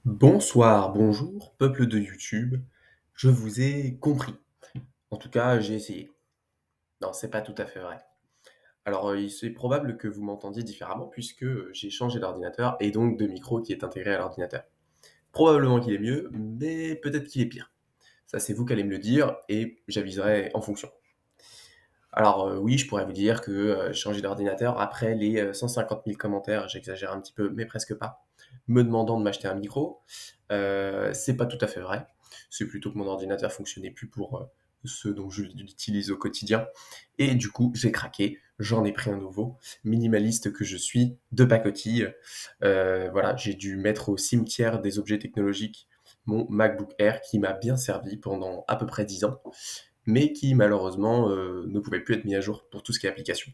Bonsoir, bonjour, peuple de YouTube. Je vous ai compris. En tout cas, j'ai essayé. Non, c'est pas tout à fait vrai. Alors, il c'est probable que vous m'entendiez différemment puisque j'ai changé d'ordinateur et donc de micro qui est intégré à l'ordinateur. Probablement qu'il est mieux, mais peut-être qu'il est pire. Ça, c'est vous qui allez me le dire et j'aviserai en fonction. Alors, oui, je pourrais vous dire que changer d'ordinateur après les 150 000 commentaires, j'exagère un petit peu, mais presque pas, me demandant de m'acheter un micro, c'est pas tout à fait vrai. C'est plutôt que mon ordinateur fonctionnait plus pour ce dont je l'utilise au quotidien. Et du coup, j'ai craqué, j'en ai pris un nouveau, minimaliste que je suis, de pacotille. Voilà, j'ai dû mettre au cimetière des objets technologiques mon MacBook Air qui m'a bien servi pendant à peu près 10 ans, mais qui malheureusement ne pouvait plus être mis à jour pour tout ce qui est application.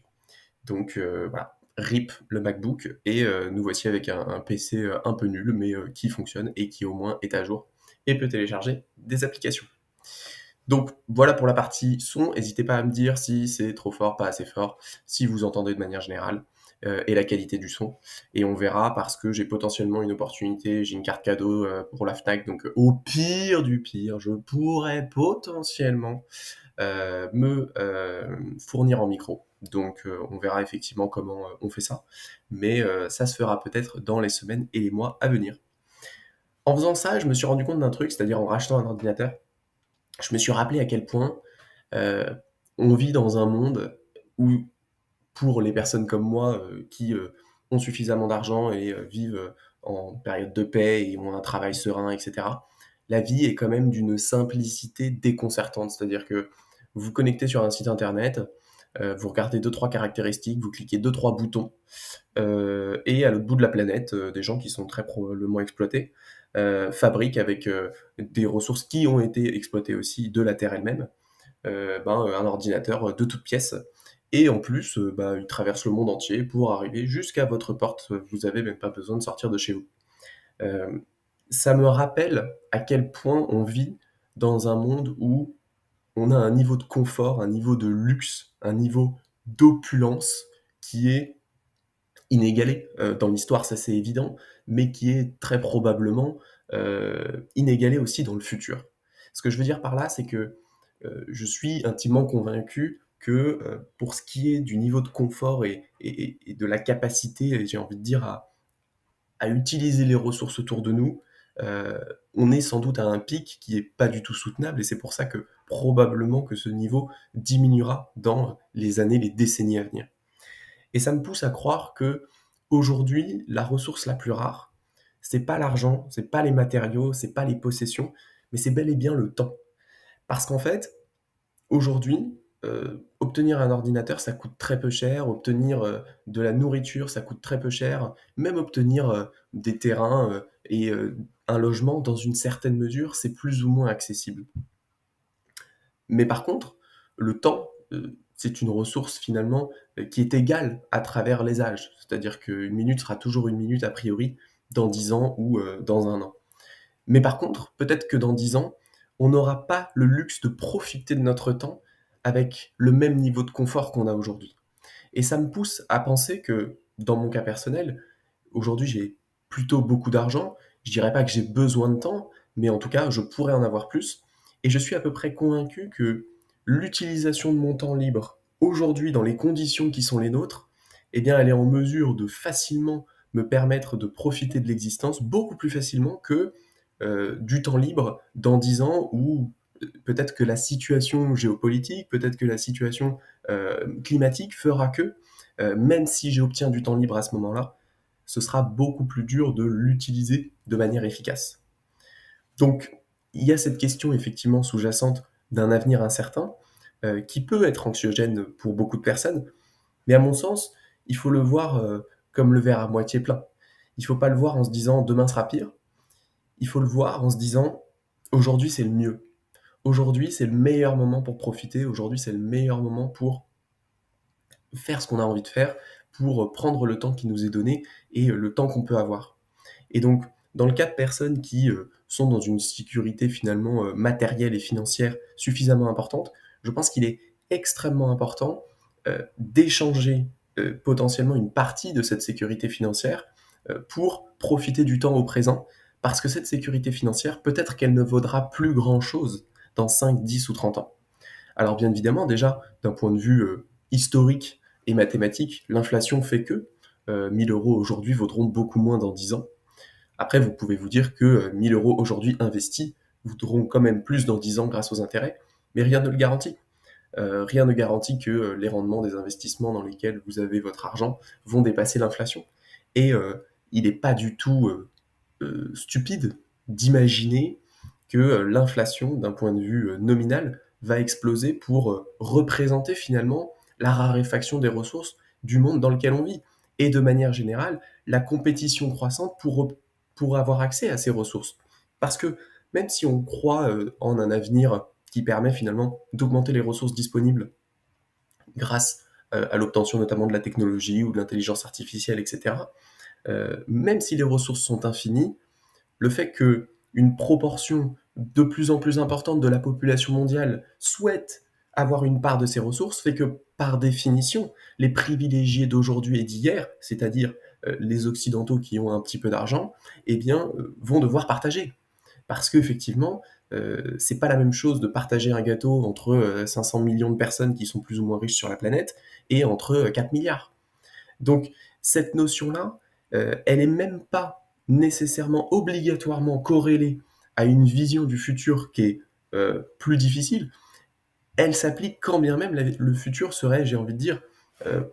Donc voilà, RIP le MacBook, et nous voici avec un PC un peu nul, mais qui fonctionne et qui au moins est à jour et peut télécharger des applications. Donc voilà pour la partie son. N'hésitez pas à me dire si c'est trop fort, pas assez fort, si vous entendez de manière générale, et la qualité du son. Et on verra parce que j'ai potentiellement une opportunité, j'ai une carte cadeau pour la Fnac, donc au pire du pire, je pourrais potentiellement me fournir en micro. Donc on verra effectivement comment on fait ça. Mais ça se fera peut-être dans les semaines et les mois à venir. En faisant ça, je me suis rendu compte d'un truc, c'est-à-dire en rachetant un ordinateur, je me suis rappelé à quel point euh, on vit dans un monde où, pour les personnes comme moi qui ont suffisamment d'argent et vivent en période de paix et ont un travail serein, etc., la vie est quand même d'une simplicité déconcertante. C'est-à-dire que vous vous connectez sur un site internet, vous regardez deux, trois caractéristiques, vous cliquez deux, trois boutons, et à l'autre bout de la planète, des gens qui sont très probablement exploités fabriquent avec des ressources qui ont été exploitées aussi de la Terre elle-même, un ordinateur de toutes pièces. Et en plus, il traverse le monde entier pour arriver jusqu'à votre porte. Vous avez même pas besoin de sortir de chez vous. Euh, Ça me rappelle à quel point on vit dans un monde où on a un niveau de confort, un niveau de luxe, un niveau d'opulence qui est inégalé dans l'histoire, ça c'est évident, mais qui est très probablement inégalé aussi dans le futur. Ce que je veux dire par là, c'est que je suis intimement convaincu que pour ce qui est du niveau de confort et de la capacité, j'ai envie de dire, à utiliser les ressources autour de nous, euh, on est sans doute à un pic qui est pas du tout soutenable, et c'est pour ça que probablement que ce niveau diminuera dans les années, les décennies à venir. Et ça me pousse à croire que aujourd'hui, la ressource la plus rare, c'est pas l'argent, c'est pas les matériaux, c'est pas les possessions, mais c'est bel et bien le temps. Parce qu'en fait, aujourd'hui, obtenir un ordinateur, ça coûte très peu cher, obtenir de la nourriture, ça coûte très peu cher, même obtenir des terrains et un logement, dans une certaine mesure, c'est plus ou moins accessible. Mais par contre, le temps, c'est une ressource finalement qui est égale à travers les âges. C'est-à-dire qu'une minute sera toujours une minute a priori dans 10 ans ou dans un an. Mais par contre, peut-être que dans 10 ans, on n'aura pas le luxe de profiter de notre temps avec le même niveau de confort qu'on a aujourd'hui. Et ça me pousse à penser que, dans mon cas personnel, aujourd'hui j'ai plutôt beaucoup d'argent, je dirais pas que j'ai besoin de temps, mais en tout cas je pourrais en avoir plus, et je suis à peu près convaincu que l'utilisation de mon temps libre, aujourd'hui dans les conditions qui sont les nôtres, eh bien elle est en mesure de facilement me permettre de profiter de l'existence beaucoup plus facilement que du temps libre dans 10 ans où peut-être que la situation géopolitique, peut-être que la situation climatique fera que, même si j'obtiens du temps libre à ce moment-là, ce sera beaucoup plus dur de l'utiliser de manière efficace. Donc, il y a cette question effectivement sous-jacente d'un avenir incertain, qui peut être anxiogène pour beaucoup de personnes, mais à mon sens, il faut le voir comme le verre à moitié plein. Il ne faut pas le voir en se disant demain sera pire, il faut le voir en se disant aujourd'hui c'est le mieux. Aujourd'hui c'est le meilleur moment pour profiter, aujourd'hui c'est le meilleur moment pour faire ce qu'on a envie de faire, pour prendre le temps qui nous est donné et le temps qu'on peut avoir. Et donc, dans le cas de personnes qui sont dans une sécurité finalement matérielle et financière suffisamment importante, je pense qu'il est extrêmement important d'échanger potentiellement une partie de cette sécurité financière pour profiter du temps au présent, Parce que cette sécurité financière, peut-être qu'elle ne vaudra plus grand-chose dans 5, 10 ou 30 ans. Alors bien évidemment, déjà, d'un point de vue historique et mathématique, l'inflation fait que 1000 euros aujourd'hui vaudront beaucoup moins dans 10 ans. Après, vous pouvez vous dire que 1000 euros aujourd'hui investis vaudront quand même plus dans 10 ans grâce aux intérêts, mais rien ne le garantit. Rien ne garantit que les rendements des investissements dans lesquels vous avez votre argent vont dépasser l'inflation. Et il n'est pas du tout stupide d'imaginer que l'inflation, d'un point de vue nominal, va exploser pour représenter finalement la raréfaction des ressources du monde dans lequel on vit. Et de manière générale, la compétition croissante pour avoir accès à ces ressources. Parce que même si on croit en un avenir qui permet finalement d'augmenter les ressources disponibles grâce à l'obtention notamment de la technologie ou de l'intelligence artificielle, etc., même si les ressources sont infinies, le fait qu'une proportion de plus en plus importante de la population mondiale souhaite avoir une part de ces ressources fait que, par définition, les privilégiés d'aujourd'hui et d'hier, c'est-à-dire les Occidentaux qui ont un petit peu d'argent, eh bien, vont devoir partager. Parce qu'effectivement, c'est pas la même chose de partager un gâteau entre 500 millions de personnes qui sont plus ou moins riches sur la planète et entre 4 milliards. Donc cette notion-là, elle est même pas nécessairement obligatoirement corrélée à une vision du futur qui est plus difficile. Elle s'applique quand bien même le futur serait, j'ai envie de dire, euh,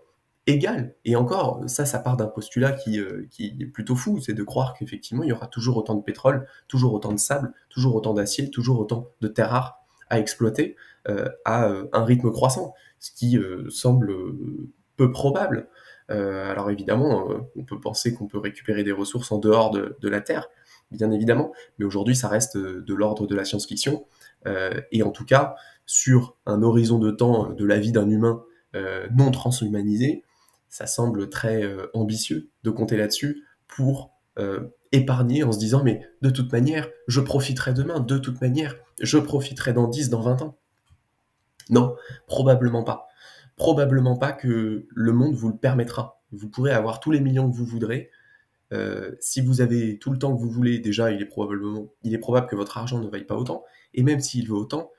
égal. Et encore, ça part d'un postulat qui est plutôt fou, c'est de croire qu'effectivement, il y aura toujours autant de pétrole, toujours autant de sable, toujours autant d'acier, toujours autant de terres rares à exploiter à un rythme croissant, ce qui semble peu probable. Alors évidemment, on peut penser qu'on peut récupérer des ressources en dehors de la Terre, bien évidemment, mais aujourd'hui, ça reste de l'ordre de la science-fiction. Et en tout cas, sur un horizon de temps de la vie d'un humain non transhumanisé, ça semble très ambitieux de compter là-dessus pour épargner en se disant mais de toute manière, je profiterai demain, de toute manière, je profiterai dans 10, dans 20 ans. Non, probablement pas. Probablement pas que le monde vous le permettra. Vous pourrez avoir tous les millions que vous voudrez. Si vous avez tout le temps que vous voulez, déjà, il est probable que votre argent ne vaille pas autant. Et même s'il vaut autant,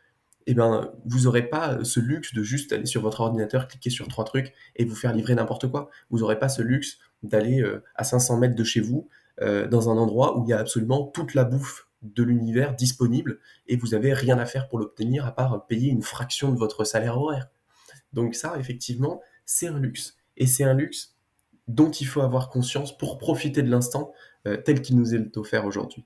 eh ben, vous n'aurez pas ce luxe de juste aller sur votre ordinateur, cliquer sur trois trucs et vous faire livrer n'importe quoi. Vous n'aurez pas ce luxe d'aller à 500 mètres de chez vous, dans un endroit où il y a absolument toute la bouffe de l'univers disponible et vous n'avez rien à faire pour l'obtenir à part payer une fraction de votre salaire horaire. Donc ça, effectivement, c'est un luxe. Et c'est un luxe dont il faut avoir conscience pour profiter de l'instant tel qu'il nous est offert aujourd'hui.